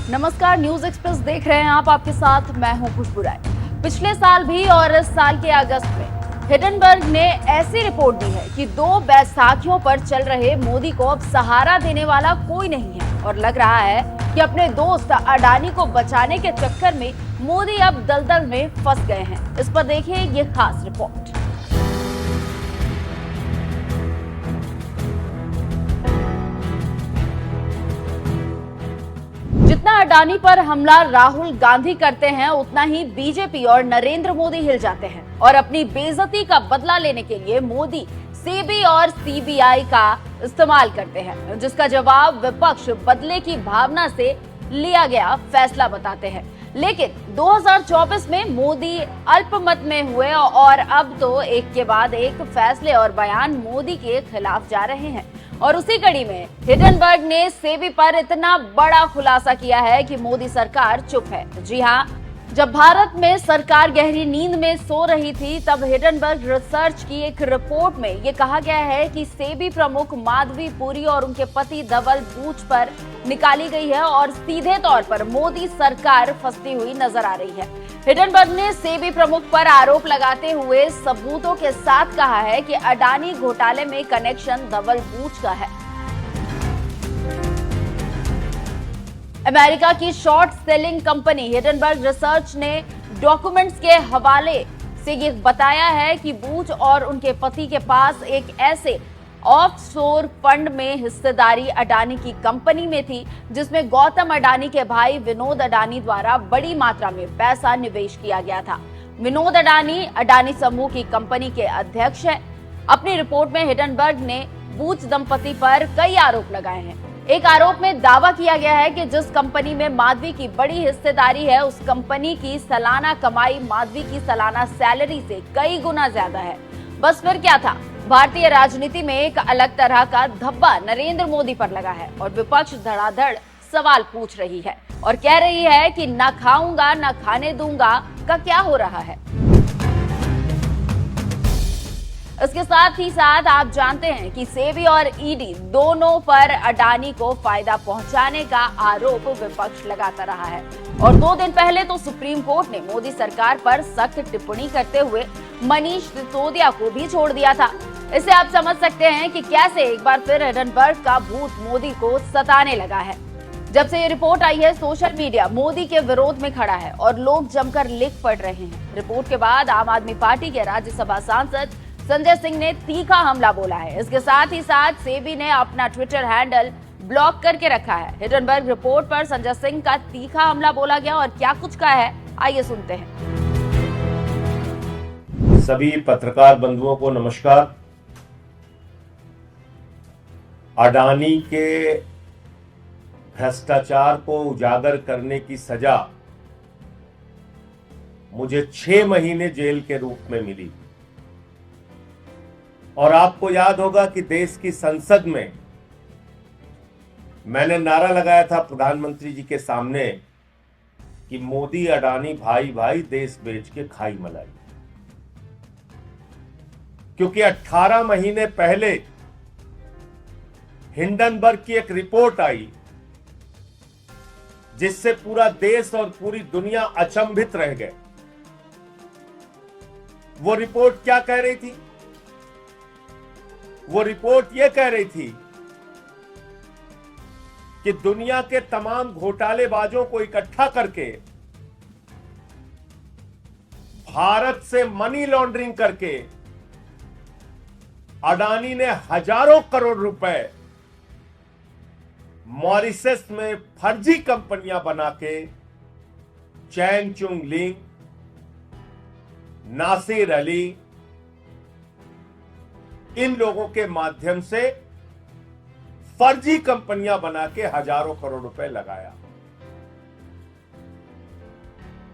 नमस्कार, news express देख रहे हैं आप। आपके साथ मैं हूं खुशबू राय। पिछले साल भी और इस साल के अगस्त में हिडनबर्ग ने ऐसी रिपोर्ट दी है कि 2 बैसाखियों पर चल रहे मोदी को अब सहारा देने वाला कोई नहीं है और लग रहा है कि अपने दोस्त अडानी को बचाने के चक्कर में मोदी अब दलदल में फंस गए हैं। इस पर देखिए ये खास रिपोर्ट। जितना अडानी पर हमला राहुल गांधी करते हैं, उतना ही बीजेपी और नरेंद्र मोदी हिल जाते हैं और अपनी बेइज्जती का बदला लेने के लिए मोदी सेबी और सीबीआई का इस्तेमाल करते हैं, जिसका जवाब विपक्ष बदले की भावना से लिया गया फैसला बताते हैं। लेकिन 2024 में मोदी अल्पमत में हुए और अब तो एक के बाद एक फैसले और बयान मोदी के खिलाफ जा रहे हैं। और उसी कड़ी में हिडनबर्ग ने सेबी पर इतना बड़ा खुलासा किया है कि मोदी सरकार चुप है। जी हाँ, जब भारत में सरकार गहरी नींद में सो रही थी, तब हिडनबर्ग रिसर्च की एक रिपोर्ट में ये कहा गया है कि सेबी प्रमुख माधवी पुरी और उनके पति धवल बूच पर निकाली गई है और सीधे तौर पर मोदी सरकार फंसती हुई नजर आ रही है। हिडनबर्ग ने सेबी प्रमुख पर आरोप लगाते हुए सबूतों के साथ कहा है कि अडानी घोटाले में कनेक्शन धवल बूच का है। अमेरिका की short selling company Hindenburg research ने डॉक्यूमेंट्स के हवाले से ये बताया है कि बूच और उनके पति के पास एक ऐसे ऑफशोर फंड में हिस्सेदारी अडानी की कंपनी में थी, जिसमें गौतम अडानी के भाई विनोद अडानी द्वारा बड़ी मात्रा में पैसा निवेश किया गया था। विनोद अडानी अडानी समूह की कंपनी के अध्यक्ष हैं। अपनी रिपोर्ट में हिडनबर्ग ने बूच दंपति पर कई आरोप लगाए हैं। एक आरोप में दावा किया गया है कि जिस कंपनी में माधवी की बड़ी हिस्सेदारी है, उस कंपनी की सालाना कमाई माधवी की सालाना सैलरी से कई गुना ज्यादा है। बस फिर क्या था, भारतीय राजनीति में एक अलग तरह का धब्बा नरेंद्र मोदी पर लगा है और विपक्ष धड़ाधड़ सवाल पूछ रही है और कह रही है कि न खाऊंगा न खाने दूंगा का क्या हो रहा है। इसके साथ ही साथ आप जानते हैं कि सेबी और ईडी दोनों पर अडानी को फायदा पहुंचाने का आरोप विपक्ष लगाता रहा है और 2 दिन पहले तो सुप्रीम कोर्ट ने मोदी सरकार पर सख्त टिप्पणी करते हुए मनीष सिसोदिया को भी छोड़ दिया था। इससे आप समझ सकते हैं कि कैसे एक बार फिर हिडनबर्ग का भूत मोदी को सताने लगा है। जब से ये रिपोर्ट आई है, सोशल मीडिया मोदी के विरोध में खड़ा है और लोग जमकर लिख पढ़ रहे हैं। रिपोर्ट के बाद आम आदमी पार्टी के राज्यसभा सांसद संजय सिंह ने तीखा हमला बोला है। इसके साथ ही साथ सेबी ने अपना ट्विटर हैंडल ब्लॉक करके रखा है। हिडनबर्ग रिपोर्ट पर संजय सिंह का तीखा हमला बोला गया और क्या कुछ कहा है, आइए सुनते हैं। सभी पत्रकार बंधुओं को नमस्कार। अडानी के भ्रष्टाचार को उजागर करने की सजा मुझे 6 महीने जेल के रूप में मिली और आपको याद होगा कि देश की संसद में मैंने नारा लगाया था प्रधानमंत्री जी के सामने कि मोदी अडानी भाई भाई देश बेच के खाई मलाई, क्योंकि 18 महीने पहले हिंडनबर्ग की एक रिपोर्ट आई जिससे पूरा देश और पूरी दुनिया अचंभित रह गए। वो रिपोर्ट क्या कह रही थी? वो रिपोर्ट ये कह रही थी कि दुनिया के तमाम घोटालेबाजों को इकट्ठा करके भारत से मनी लॉन्ड्रिंग करके अडानी ने हजारों करोड़ रुपए मॉरिशस में फर्जी कंपनियां बना के चैन चुंग लिंग, नासिर अली, इन लोगों के माध्यम से फर्जी कंपनियां बना के हजारों करोड़ रुपए लगाया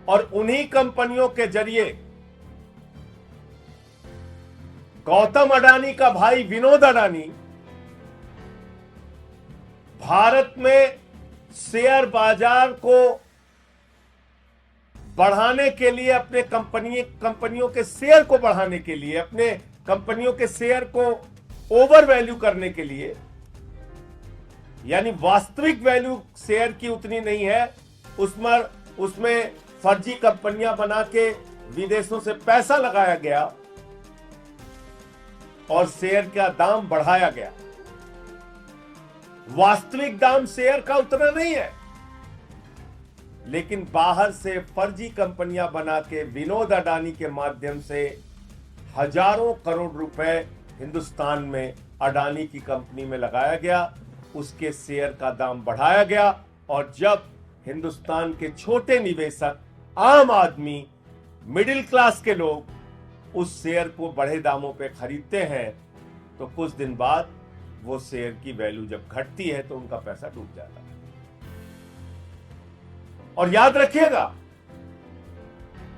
और उन्हीं कंपनियों के जरिए गौतम अडानी का भाई विनोद अडानी भारत में शेयर बाजार को बढ़ाने के लिए, अपने कंपनियों के शेयर को बढ़ाने के लिए, अपने कंपनियों के शेयर को ओवर वैल्यू करने के लिए, यानी वास्तविक वैल्यू शेयर की उतनी नहीं है उसमें फर्जी कंपनियां बना के विदेशों से पैसा लगाया गया और शेयर का दाम बढ़ाया गया। वास्तविक दाम शेयर का उतना नहीं है, लेकिन बाहर से फर्जी कंपनियां बना के विनोद अडानी के माध्यम से हजारों करोड़ रुपए हिंदुस्तान में अडानी की कंपनी में लगाया गया, उसके शेयर का दाम बढ़ाया गया। और जब हिंदुस्तान के छोटे निवेशक, आम आदमी, मिडिल क्लास के लोग उस शेयर को बढ़े दामों पे खरीदते हैं, तो कुछ दिन बाद वो शेयर की वैल्यू जब घटती है तो उनका पैसा डूब जाता है। और याद रखिएगा,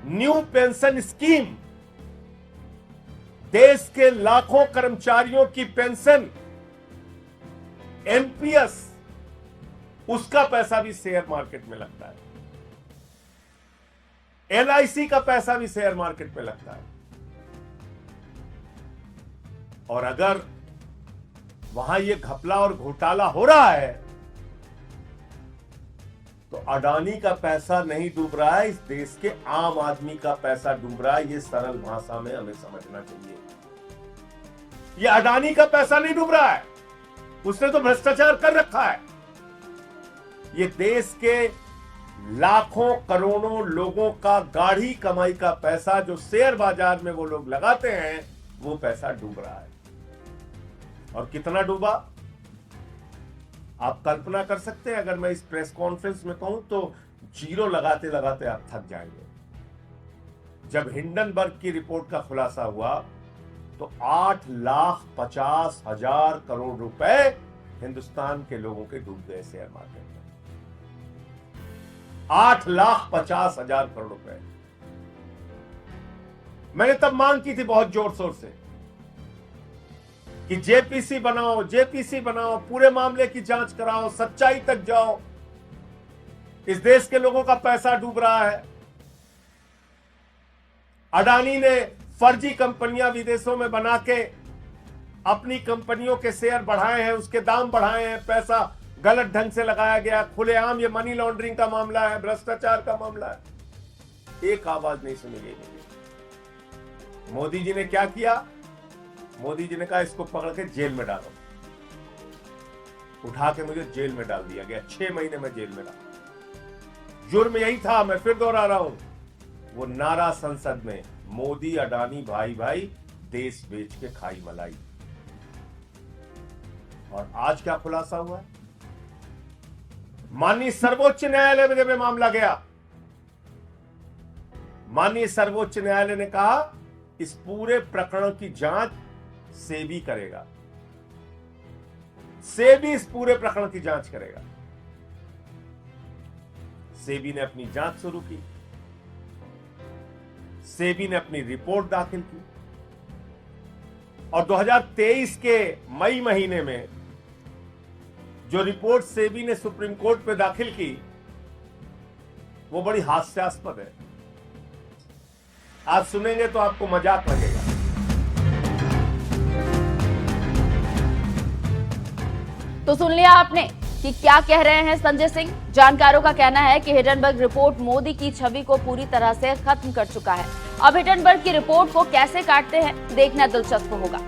न्यू पेंशन स्कीम, देश के लाखों कर्मचारियों की पेंशन, एनपीएस, उसका पैसा भी शेयर मार्केट में लगता है। एलआईसी का पैसा भी शेयर मार्केट में लगता है। और अगर वहां ये घपला और घोटाला हो रहा है तो अडानी का पैसा नहीं डूब रहा है, इस देश के आम आदमी का पैसा डूब रहा है। ये सरल भाषा में हमें समझना चाहिए। ये अडानी का पैसा नहीं डूब रहा है, उसने तो भ्रष्टाचार कर रखा है। ये देश के लाखों करोड़ों लोगों का गाढ़ी कमाई का पैसा जो शेयर बाजार में वो लोग लगाते हैं, वो पैसा डूब रहा है। और कितना डूबा आप कल्पना कर सकते हैं? अगर मैं इस प्रेस कॉन्फ्रेंस में कहूं तो जीरो लगाते लगाते आप थक जाएंगे। जब हिंडनबर्ग की रिपोर्ट का खुलासा हुआ तो 8,50,000 करोड़ रुपए हिंदुस्तान के लोगों के डूब गए शेयर मार्केट में। 8,50,000 करोड़ रुपए। मैंने तब मांग की थी बहुत जोर शोर से कि जेपीसी बनाओ, जेपीसी बनाओ, पूरे मामले की जांच कराओ, सच्चाई तक जाओ। इस देश के लोगों का पैसा डूब रहा है। अडानी ने फर्जी कंपनियां विदेशों में बना के अपनी कंपनियों के शेयर बढ़ाए हैं, उसके दाम बढ़ाए हैं, पैसा गलत ढंग से लगाया गया। खुलेआम ये मनी लॉन्ड्रिंग का मामला है, भ्रष्टाचार का मामला है। एक आवाज नहीं सुनी गई। मोदी जी ने क्या किया? मोदी जी ने कहा इसको पकड़ के जेल में डालो। उठा के मुझे जेल में डाल दिया गया। 6 महीने में जेल में डाला। जुर्म यही था, मैं फिर दोहरा रहा हूं, वो नारा संसद में, मोदी अडानी भाई भाई, देश बेच के खाई मलाई। और आज क्या खुलासा हुआ? माननीय सर्वोच्च न्यायालय में जब ये मामला गया, माननीय सर्वोच्च न्यायालय ने कहा इस पूरे प्रकरण की जांच सेबी करेगा। सेबी इस पूरे प्रकरण की जांच करेगा। सेबी ने अपनी जांच शुरू की। सेबी ने अपनी रिपोर्ट दाखिल की और 2023 के मई महीने में जो रिपोर्ट सेबी ने सुप्रीम कोर्ट पे दाखिल की, वो बड़ी हास्यास्पद है। आप सुनेंगे तो आपको मजाक लगेगा। तो सुन लिया आपने कि क्या कह रहे हैं संजय सिंह। जानकारों का कहना है कि हिंडनबर्ग रिपोर्ट मोदी की छवि को पूरी तरह से खत्म कर चुका है। अब हिंडनबर्ग की रिपोर्ट को कैसे काटते हैं, देखना दिलचस्प होगा।